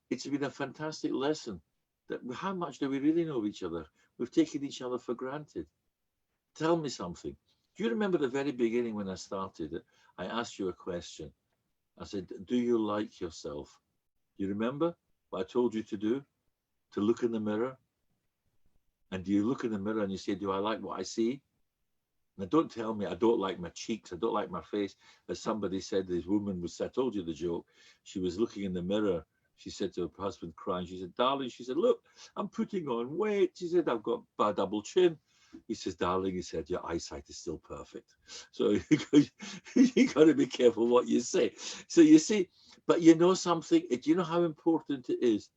it's been a fantastic lesson that how much do we really know each other? We've taken each other for granted. Tell me something. Do you remember the very beginning when I started? I asked you a question. I said, do you like yourself? You remember what I told you to do? To look in the mirror? And do you look in the mirror and you say, do I like what I see? Now, don't tell me I don't like my cheeks, I don't like my face. As somebody said, this woman was, I told you the joke, she was looking in the mirror. She said to her husband, crying, she said, darling, she said, look, I'm putting on weight. She said, I've got a double chin. He says, darling, he said, your eyesight is still perfect. So you got to be careful what you say. So you see, but you know something, do you know how important it is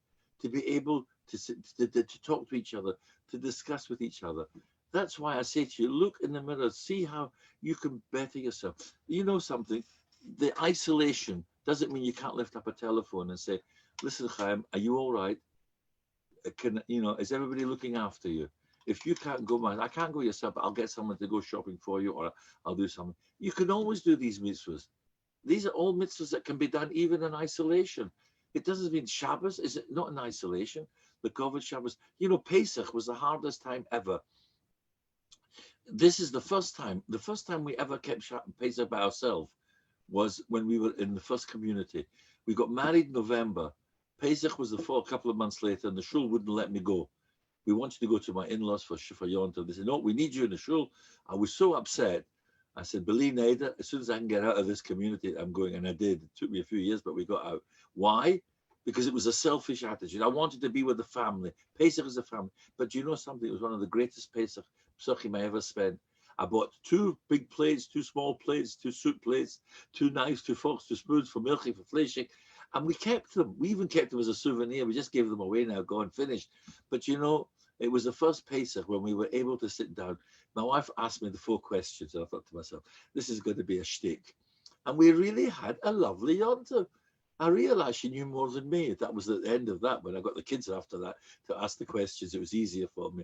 to be able to talk to each other, to discuss with each other? That's why I say to you, look in the mirror, see how you can better yourself. You know something, the isolation doesn't mean you can't lift up a telephone and say, listen, Chaim, are you all right? Is everybody looking after you? If you can't go, I can't go yourself, but I'll get someone to go shopping for you, or I'll do something. You can always do these mitzvahs. These are all mitzvahs that can be done even in isolation. It doesn't mean Shabbos, is it not in isolation? The COVID Shabbos, Pesach was the hardest time ever. This is the first time we ever kept Pesach by ourselves was when we were in the first community. We got married in November. Pesach was a couple of months later, and the shul wouldn't let me go. We wanted to go to my in-laws for Yontif. They said, no, we need you in the shul. I was so upset. I said, believe Neda, as soon as I can get out of this community, I'm going. And I did. It took me a few years, but we got out. Why? Because it was a selfish attitude. I wanted to be with the family. Pesach is a family. But you know something? It was one of the greatest Pesach Psuchim I ever spent. I bought 2 big plates, 2 small plates, 2 soup plates, 2 knives, 2 forks, 2 spoons for milking, for fleshing. And we kept them. We even kept them as a souvenir. We just gave them away now, gone, finished. But it was the first Pesach when we were able to sit down. My wife asked me the 4 questions, and I thought to myself, this is going to be a shtick. And we really had a lovely Yontif. I realized she knew more than me. That was at the end of that. When I got the kids after that to ask the questions, it was easier for me.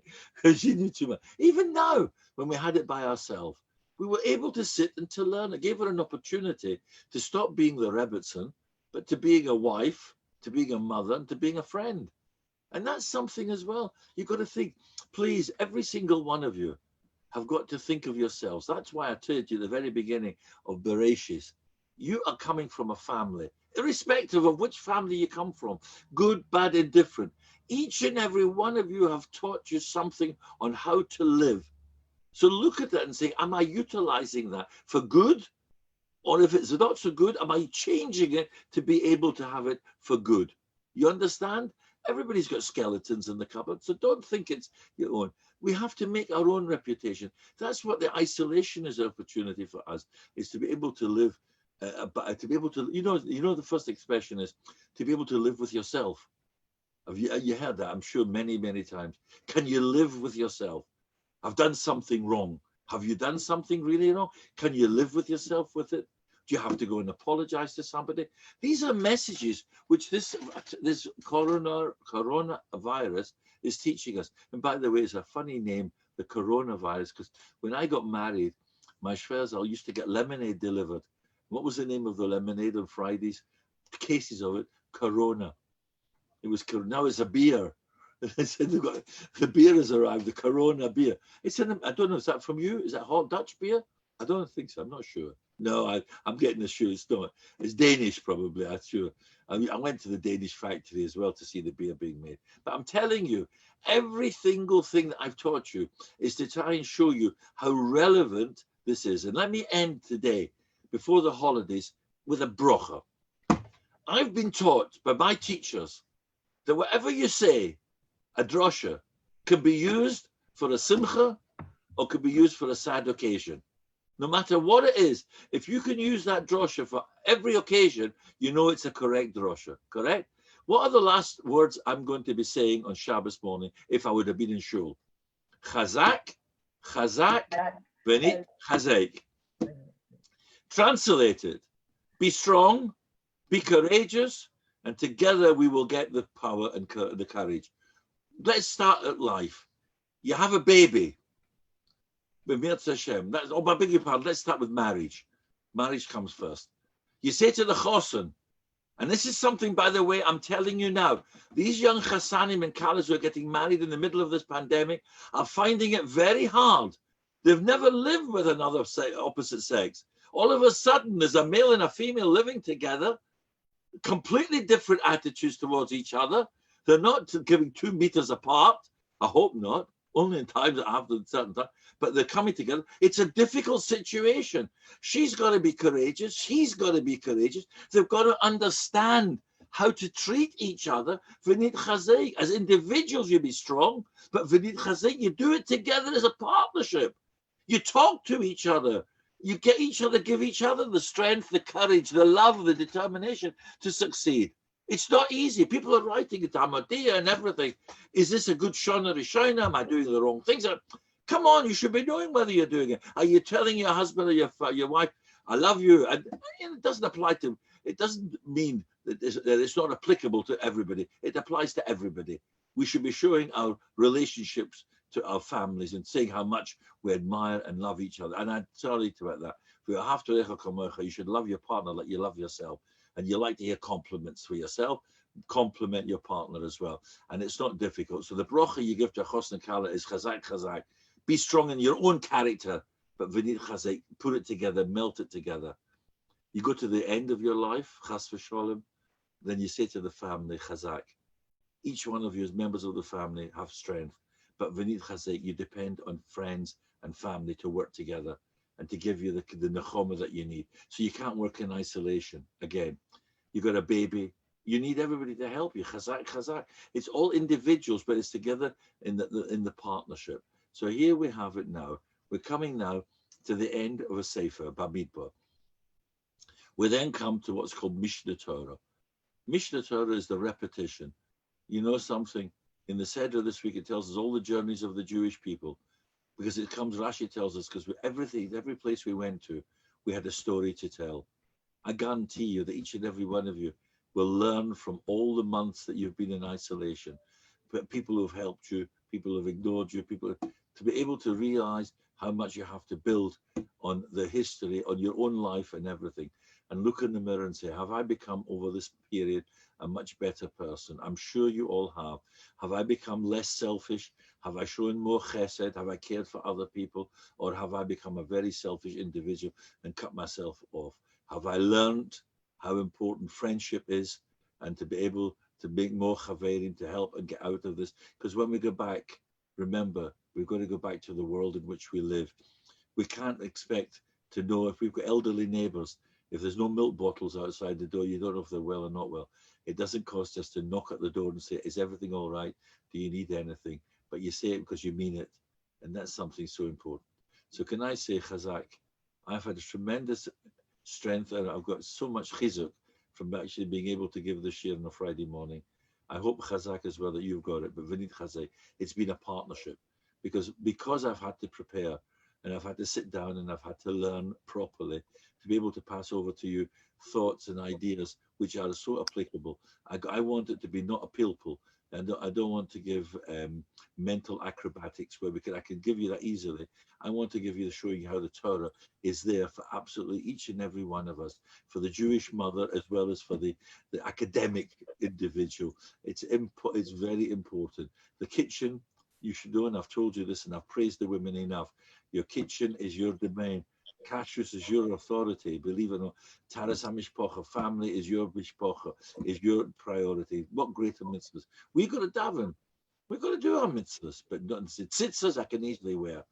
She knew too much. Even now, when we had it by ourselves, we were able to sit and to learn. It gave her an opportunity to stop being the Rebbitzin, but to being a wife, to being a mother, and to being a friend. And that's something as well. You've got to think, please, every single one of you have got to think of yourselves. That's why I told you at the very beginning of Bereshis, you are coming from a family, irrespective of which family you come from, good, bad, indifferent. Each and every one of you have taught you something on how to live. So look at that and say, am I utilizing that for good? Or if it's not so good, am I changing it to be able to have it for good? You understand? Everybody's got skeletons in the cupboard, so don't think it's your own. We have to make our own reputation. That's what the isolation is an opportunity for us, is to be able to live, to be able to, the first expression is to be able to live with yourself. Have you heard that? I'm sure many, many times. Can you live with yourself? I've done something wrong. Have you done something really wrong? Can you live with yourself with it? Do you have to go and apologize to somebody? These are messages which this coronavirus is teaching us. And by the way, it's a funny name, the coronavirus, because when I got married, my shverzal used to get lemonade delivered. What was the name of the lemonade on Fridays? Cases of it, Corona. It was now it's a beer. They said the beer has arrived, the Corona beer. I don't know, is that from you? Is that hot Dutch beer? I don't think so. I'm not sure. No, I'm getting the shoe. It's not. It's Danish, probably. I'm sure. I went to the Danish factory as well to see the beer being made. But I'm telling you, every single thing that I've taught you is to try and show you how relevant this is. And let me end today, before the holidays, with a brocha. I've been taught by my teachers that whatever you say, a drosha, can be used for a simcha or could be used for a sad occasion. No matter what it is, if you can use that drosha for every occasion, you know it's a correct drosha, correct? What are the last words I'm going to be saying on Shabbos morning if I would have been in shul? Chazak, chazak, v'nit chazek. Translated, be strong, be courageous, And together we will get the power and the courage. Let's start at life. You have a baby. Hashem. I beg your pardon. Let's start with marriage. Marriage comes first. You say to the chosen, and this is something, by the way, I'm telling you now, these young chassanim and kalas who are getting married in the middle of this pandemic are finding it very hard. They've never lived with another opposite sex. All of a sudden, there's a male and a female living together, completely different attitudes towards each other. They're not giving 2 meters apart. I hope not. Only in times after a certain time, but they're coming together. It's a difficult situation. She's got to be courageous. He's got to be courageous. They've got to understand how to treat each other. V'nit chazek. As individuals, you be strong, but v'nit chazek, you do it together as a partnership. You talk to each other. You get each other, give each other the strength, the courage, the love, the determination to succeed. It's not easy. People are writing it, Hamadiyah and everything. Is this a good Shona Rishona? Am I doing the wrong things? Come on, you should be knowing whether you're doing it. Are you telling your husband or your wife, I love you? And it doesn't apply to, it doesn't mean that it's not applicable to everybody. It applies to everybody. We should be showing our relationships to our families and saying how much we admire and love each other. And I'm sorry about that. You should love your partner like you love yourself. And you like to hear compliments for yourself, compliment your partner as well. And it's not difficult. So the bracha you give to a chosn kala is chazak, chazak. Be strong in your own character, but v'nit chazak, put it together, melt it together. You go to the end of your life, chas v'sholem, then you say to the family, chazak. Each one of you as members of the family have strength, but v'nit chazak, you depend on friends and family to work together and to give you the nechoma that you need. So you can't work in isolation. Again, you got a baby, you need everybody to help you. Chazak, chazak. It's all individuals, but it's together in the partnership. So here we have it now. We're coming now to the end of a sefer, Bamidbar. We then come to what's called Mishnah Torah. Mishnah Torah is the repetition. You know something? In the Seder this week, it tells us all the journeys of the Jewish people. Because it comes, Rashi tells us, because every place we went to, we had a story to tell. I guarantee you that each and every one of you will learn from all the months that you've been in isolation. But people who've helped you, people who've ignored you, people to be able to realize how much you have to build on the history, on your own life and everything. And look in the mirror and say, have I become over this period a much better person? I'm sure you all have. Have I become less selfish? Have I shown more chesed? Have I cared for other people? Or have I become a very selfish individual and cut myself off? Have I learned how important friendship is and to be able to make more chaverim to help and get out of this? Because when we go back, remember, we've got to go back to the world in which we live. We can't expect to know if we've got elderly neighbors. If there's no milk bottles outside the door, you don't know if they're well or not well. It doesn't cost us to knock at the door and say, is everything all right? Do you need anything? But you say it because you mean it. And that's something so important. So can I say, Chazak, I've had a tremendous strength and I've got so much chizuk from actually being able to give the shir on a Friday morning. I hope, Chazak, as well, that you've got it. But Vinit Chazak, it's been a partnership. Because I've had to prepare and I've had to sit down and I've had to learn properly to be able to pass over to you thoughts and ideas which are so applicable. I want it to be not a pilpul, and I don't want to give mental acrobatics where I can give you that easily. I want to give you showing you how the Torah is there for absolutely each and every one of us, for the Jewish mother as well as for the academic individual. It's very important. The kitchen, you should know, and I've told you this and I've praised the women enough. Your kitchen is your domain. Kashrus is your authority. Believe it or not, Taras HaMishpocha, family is your mishpocha, is your priority. What greater mitzvahs? We've got to daven. We've got to do our mitzvahs, but not tzitzas I can easily wear.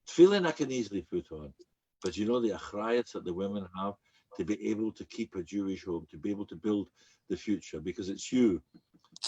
Tefillin I can easily put on. But you know the achrayats that the women have to be able to keep a Jewish home, to be able to build the future, because it's you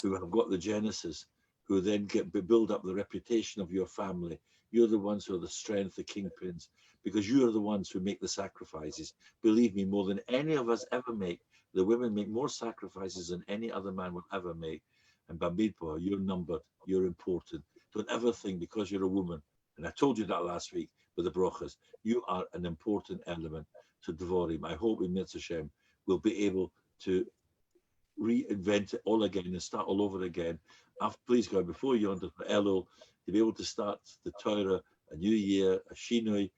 who have got the genesis, who then build up the reputation of your family. You're the ones who are the strength, the kingpins, because you are the ones who make the sacrifices. Believe me, more than any of us ever make, the women make more sacrifices than any other man will ever make. And Bamidbar, you're numbered, you're important. Don't ever think because you're a woman, and I told you that last week with the brochas, you are an important element to Devorim. I hope in Mitzvah Hashem we'll be able to reinvent it all again and start all over again. Please God, before you under Elul, to be able to start the Torah, a new year, a Shinoi,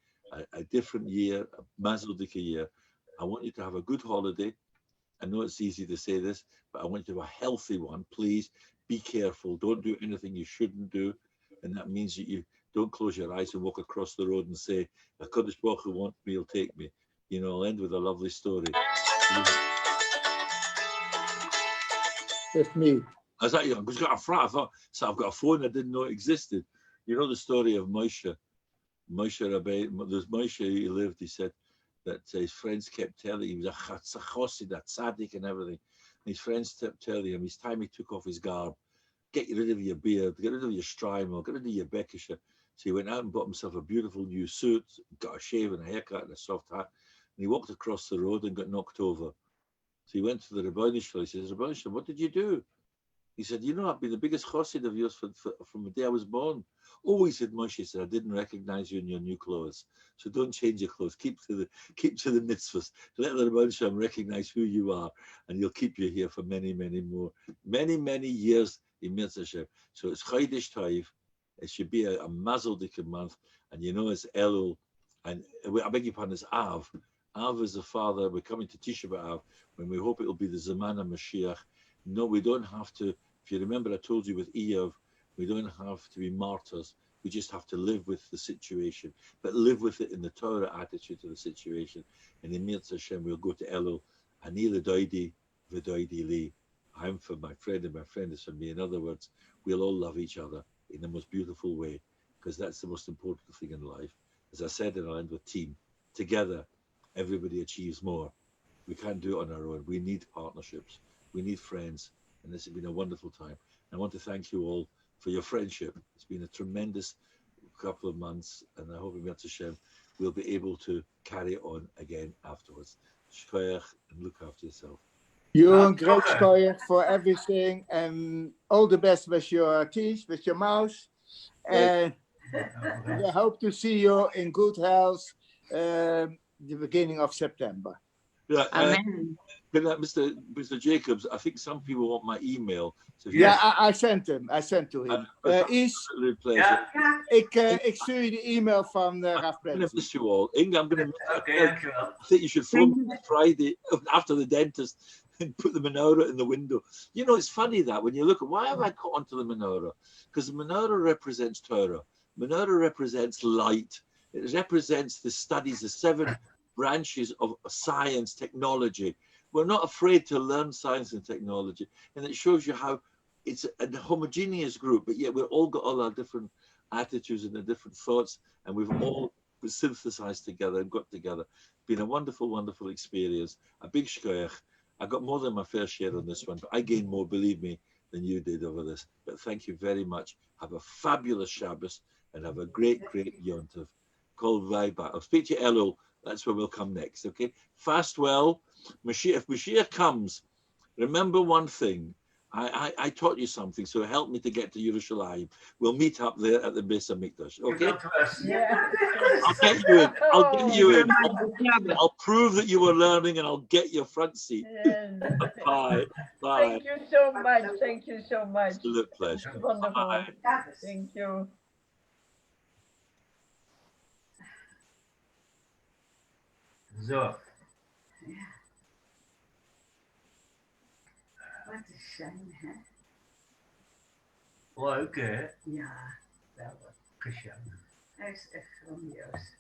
a different year, a Mazel Dika year. I want you to have a good holiday. I know it's easy to say this, but I want you to have a healthy one. Please be careful. Don't do anything you shouldn't do. And that means that you don't close your eyes and walk across the road and say, HaKadosh Baruch Hu wants me, he'll take me. You know, I'll end with a lovely story. That's me. I was like, I was got a frat. I thought, so I've got a phone I didn't know it existed. You know the story of Moshe Rabbi. There's Moshe, he lived, he said that his friends kept telling him, he was a chassid, a tzaddik and everything. And his friends kept telling him, each time he took off his garb, get rid of your beard, get rid of your strimal, get rid of your bekisha. So he went out and bought himself a beautiful new suit, got a shave and a haircut and a soft hat. And he walked across the road and got knocked over. So he went to the Rabbi, he says, Rabbi, what did you do? He said, you know, I've been the biggest chassid of yours from the day I was born. Oh, he said, Moshe said, I didn't recognize you in your new clothes. So don't change your clothes. Keep to the mitzvahs. Let the Rebbe Shem recognize who you are, and he'll keep you here for many, many more, many years in Mitzvah Shem. So it's Chodesh Tov. It should be a Mazel Dika month, and you know it's Elul, and I beg your pardon, it's Av. Av is the father. We're coming to Tisha B'Av, when we hope it will be the Zamana Mashiach. No, we don't have to. If you remember, I told you with Eov, we don't have to be martyrs. We just have to live with the situation, but live with it in the Torah attitude to the situation. And in Mirz Hashem, we'll go to Elul. Ani l'doidi v'doidi li. I'm for my friend, and my friend is for me. In other words, we'll all love each other in the most beautiful way, because that's the most important thing in life. As I said, and I'll end with team. Together, everybody achieves more. We can't do it on our own. We need partnerships. We need friends. And this has been a wonderful time. I want to thank you all for your friendship. It's been a tremendous couple of months, and I hope in Mirz Hashem we'll be able to carry on again afterwards. Shkoyach, and look after yourself. You're great scholar for everything, and all the best with your teeth, with your mouth. And we hope to see you in good health the beginning of September. Yeah, Amen. Mr. Jacobs, I think some people want my email. So I sent him. I sent to him. Ik stuur je de e-mail van Rav I'm going to Plancey. miss you all. Inga, I'm going to miss Okay, dankjewel. I think you should phone me Friday after the dentist and put the menorah in the window. You know, it's funny that when you look at, why have I caught onto the menorah? Because the menorah represents Torah. Menorah represents light. It represents the studies, the 7 branches of science, technology. We're not afraid to learn science and technology. And it shows you how it's a homogeneous group, but yet we've all got all our different attitudes and the different thoughts, and we've all synthesized together and got together. Been a wonderful, wonderful experience. A big shkoyach. I got more than my fair share on this one, but I gained more, believe me, than you did over this. But thank you very much. Have a fabulous Shabbos and have a great, great Yom Tov. Call right back. I'll speak to you, Elul. That's where we'll come next, okay? Fast well. If Mashiach comes, remember one thing. I taught you something, so help me to get to Yerushalayim. We'll meet up there at the Beis HaMikdash, okay? I'll get you in. I'll get you in. I'll prove that you were learning, and I'll get your front seat. Bye. Bye. Thank you so much. Thank you so much. Absolute pleasure. Wonderful. Bye. Thank you. Zo. Wat is zijn, hè? Leuk, hè? Ja, wel wat. Gezellig. Hij is echt grandioos.